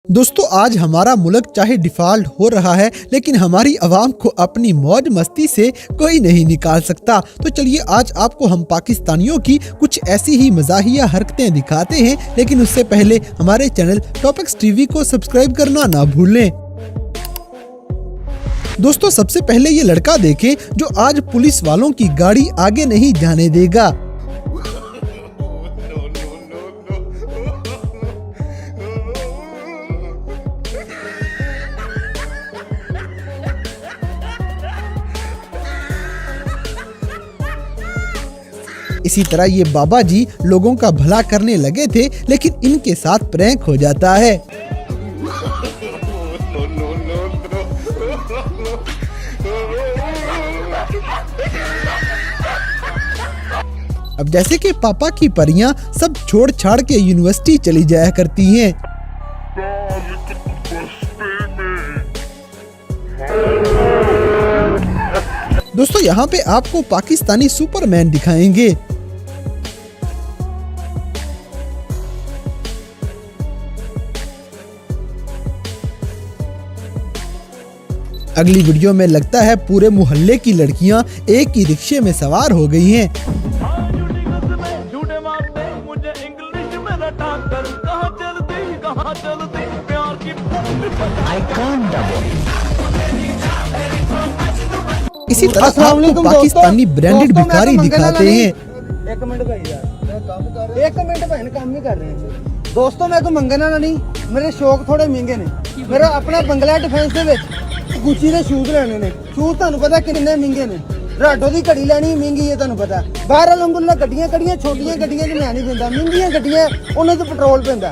दोस्तों आज हमारा मुल्क चाहे डिफॉल्ट हो रहा है लेकिन हमारी आवाम को अपनी मौज मस्ती से कोई नहीं निकाल सकता। तो चलिए आज आपको हम पाकिस्तानियों की कुछ ऐसी ही मज़ाहिया हरकतें दिखाते हैं, लेकिन उससे पहले हमारे चैनल टॉपिक्स टीवी को सब्सक्राइब करना ना भूलें। दोस्तों सबसे पहले ये लड़का देखें जो आज पुलिस वालों की गाड़ी आगे नहीं जाने देगा। इसी तरह ये बाबा जी लोगों का भला करने लगे थे, लेकिन इनके साथ प्रैंक हो जाता है। अब जैसे कि पापा की परियां सब छोड़ छाड़ के यूनिवर्सिटी चली जाया करती हैं। दोस्तों यहाँ पे आपको पाकिस्तानी सुपरमैन दिखाएंगे। अगली वीडियो में लगता है पूरे मोहल्ले की लड़कियां एक ही रिक्शे में सवार हो गई हैं। इसी तरह आपको पाकिस्तानी ब्रांडेड भिखारी दिखाते हैं। एक मिनट भाई काम ही कर रहे हैं दोस्तों। मैं को मंगना ना नहीं, मेरे शौक थोड़े महंगे ने। मेरा अपना बंगला डिफेंस ਦੇ ਵਿੱਚ गुची ਦੇ शूज ਲੈਣੇ ਨੇ। शूज ਤੁਹਾਨੂੰ ਪਤਾ ਕਿੰਨੇ ਮਹਿੰਗੇ ਨੇ। ਰਾਡੋ ਦੀ ਘੜੀ ਲੈਣੀ ਮਹਿੰਗੀ ਹੈ, ਤੁਹਾਨੂੰ ਪਤਾ। ਬਾਹਰ ਲੰਗੁਲਾ ਗੱਡੀਆਂ ਛੋਟੀਆਂ ਗੱਡੀਆਂ 'ਚ ਮੈਂ ਨਹੀਂ ਪੈਂਦਾ। ਮਹਿੰਗੀਆਂ ਗੱਡੀਆਂ ਉਹਨਾਂ 'ਚ ਪੈਟਰੋਲ ਪੈਂਦਾ।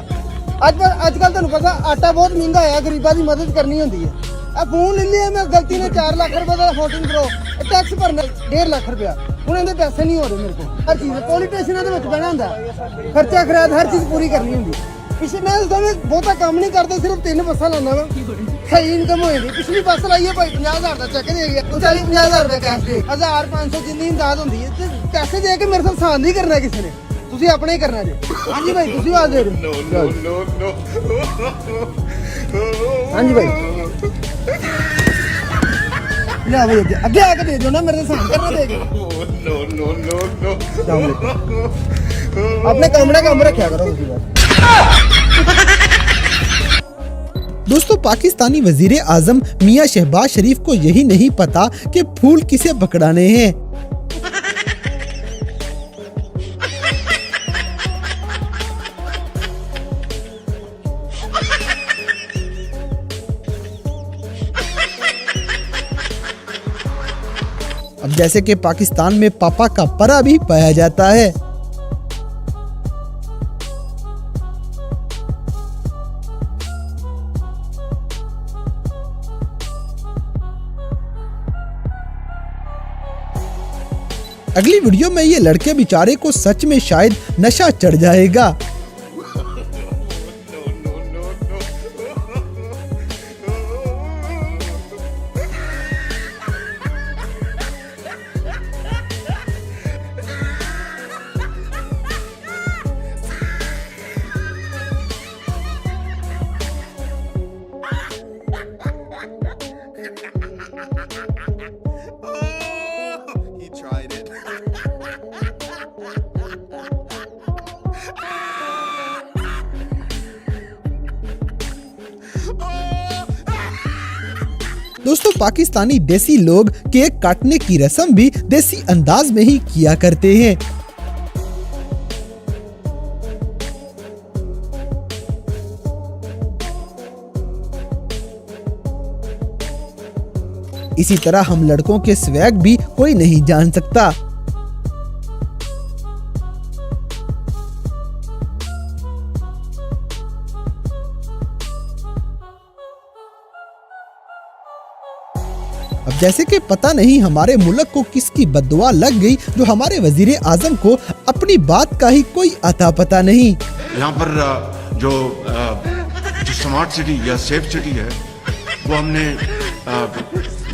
ਅੱਜ ਕੱਲ ਤੁਹਾਨੂੰ ਪਤਾ ਆਟਾ ਬਹੁਤ ਮਹਿੰਗਾ ਹੋਇਆ, ਗਰੀਬਾਂ ਦੀ ਮਦਦ ਕਰਨੀ ਹੁੰਦੀ ਹੈ। ਆ ਫੋਨ ਲੈ ਲਿਆ ਮੈਂ ਗਲਤੀ ਨੇ 4 ਲੱਖ ਰੁਪਏ ਦਾ 14 ਪ੍ਰੋ ਟੈਕਸ ਭਰਨਾ 1.5 ਲੱਖ ਰੁਪਇਆ। ਹੁਣ ਇਹਦੇ ਪੈਸੇ ਨਹੀਂ ਹੋ ਰਹੇ ਮੇਰੇ ਕੋਲ। ਹਰ ਚੀਜ਼ ਪੋਲੀਟੀਸ਼ੀਅਨਾਂ ਦੇ ਵਿੱਚ ਬਹਿਣਾ ਹੁੰਦਾ, ਖਰਚਾ ਖਰਾਦ ਹਰ ਚੀਜ਼ ਪੂਰੀ ਕਰਨੀ ਹੁੰਦੀ। ਪਿਛਲੇ ਮੈਂ ਬਹੁਤਾ ਕੰਮ ਨਹੀਂ ਕਰਦਾ, ਸਿਰਫ 3 ਬੱਸਾਂ ਲਾਉਂਦਾ ਵਾ। सही इनकम हो जाती। पिछली बस लाइए भाई 50,000 का चेक दे गया, 40-50,000 का कैश दे 1500 जितनी इमदाद होती है। पैसे दे के मेरे साथ साथ नहीं करना किसी ने, तुसी अपने ही करना जी। हाँ जी भाई तुसी आवाज दे रहे हाँ जी भाई ले भाई आगे आके दे दो ना, मेरे साथ करना देगा। अपने काम रखा करो उसी बात। दोस्तों पाकिस्तानी वजीर आजम मियां शहबाज शरीफ को यही नहीं पता कि फूल किसे पकड़ाने हैं। अब जैसे कि पाकिस्तान में पापा का परा भी पाया जाता है। अगली वीडियो में ये लड़के बेचारे को सच में शायद नशा चढ़ जाएगा। दोस्तों पाकिस्तानी देसी लोग केक काटने की रस्म भी देसी अंदाज में ही किया करते हैं। इसी तरह हम लड़कों के स्वैग भी कोई नहीं जान सकता। अब जैसे कि पता नहीं हमारे मुल्क को किसकी बद्दुआ लग गई जो हमारे वजीर आजम को अपनी बात का ही कोई अता पता नहीं। यहाँ पर जो स्मार्ट सिटी या सेफ सिटी है वो हमने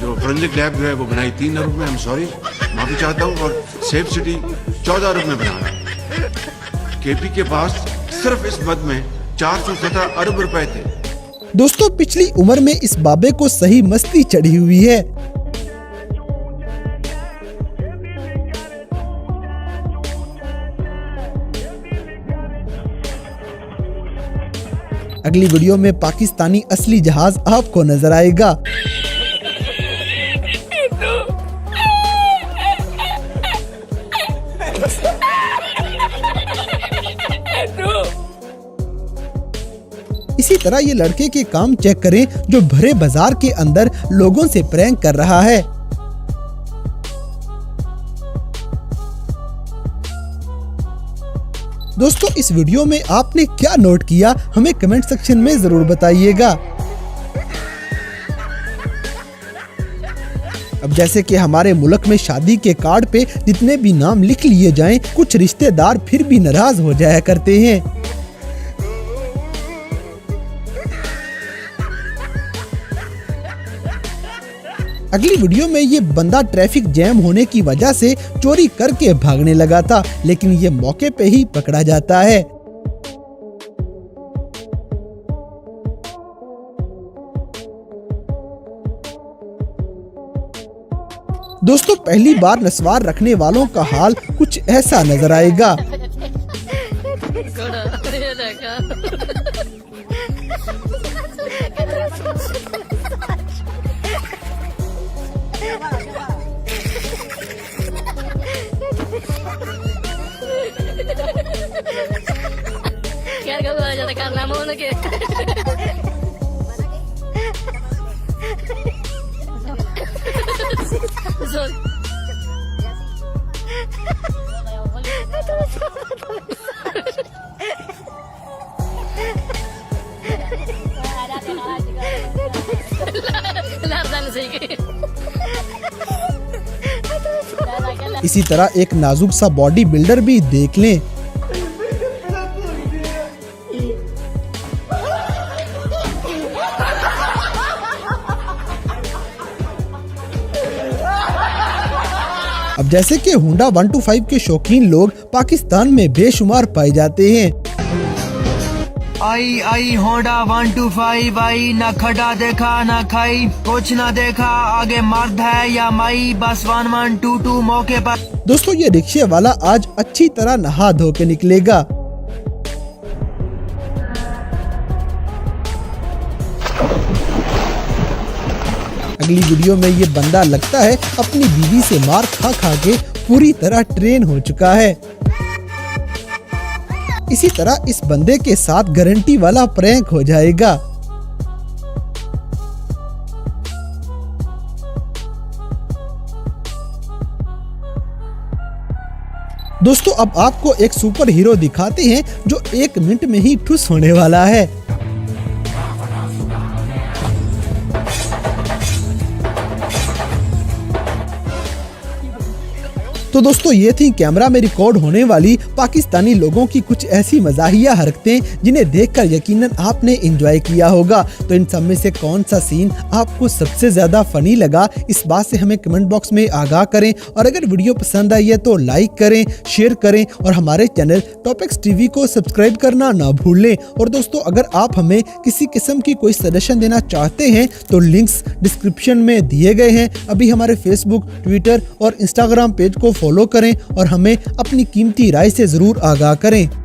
जो फोरेंसिक लैब जो है वो बनाई 3 अरब में। सॉरी माफी चाहता हूँ। और सेफ सिटी 14 अरब में बनाया। केपी के पास सिर्फ इस मद में 417 अरब रुपए थे। दोस्तों पिछली उम्र में इस बाबे को सही मस्ती चढ़ी हुई है। अगली वीडियो में पाकिस्तानी असली जहाज आपको नजर आएगा। इसी तरह ये लड़के के काम चेक करें जो भरे बाजार के अंदर लोगों से प्रैंक कर रहा है। दोस्तों इस वीडियो में आपने क्या नोट किया हमें कमेंट सेक्शन में जरूर बताइएगा। अब जैसे कि हमारे मुल्क में शादी के कार्ड पे जितने भी नाम लिख लिए जाएं, कुछ रिश्तेदार फिर भी नाराज हो जाया करते हैं। अगली वीडियो में ये बंदा ट्रैफिक जैम होने की वजह से चोरी करके भागने लगा था, लेकिन ये मौके पे ही पकड़ा जाता है। दोस्तों पहली बार नस्वार रखने वालों का हाल कुछ ऐसा नजर आएगा। इसी तरह एक नाजुक सा बॉडी बिल्डर भी देख लें। अब जैसे कि हुंडा 125 के शौकीन लोग पाकिस्तान में बेशुमार पाए जाते हैं। आई आई होंडा 125 आई, ना खड़ा देखा ना खाई, कुछ ना देखा आगे मर्द है या माई, बस 1122 मौके पर। दोस्तों ये रिक्शे वाला आज अच्छी तरह नहा धो के निकलेगा। अगली वीडियो में ये बंदा लगता है अपनी बीवी से मार खा खा के पूरी तरह ट्रेन हो चुका है। इसी तरह इस बंदे के साथ गारंटी वाला प्रैंक हो जाएगा। दोस्तों अब आपको एक सुपर हीरो दिखाते हैं जो 1 मिनट में ही ठुस होने वाला है। तो दोस्तों ये थी कैमरा में रिकॉर्ड होने वाली पाकिस्तानी लोगों की कुछ ऐसी मजाहिया हरकतें जिन्हें देखकर यकीनन आपने एंजॉय किया होगा। तो इन सब में से कौन सा सीन आपको सबसे ज्यादा फनी लगा, इस बात से हमें कमेंट बॉक्स में आगाह करें। और अगर वीडियो पसंद आई है तो लाइक करें, शेयर करें और हमारे चैनल टॉपिक्स टीवी को सब्सक्राइब करना ना भूलें। और दोस्तों अगर आप हमें किसी किस्म की कोई सजेशन देना चाहते हैं तो लिंक्स डिस्क्रिप्शन में दिए गए हैं। अभी हमारे फेसबुक, ट्विटर और इंस्टाग्राम पेज को फॉलो करें और हमें अपनी कीमती राय से जरूर आगाह करें।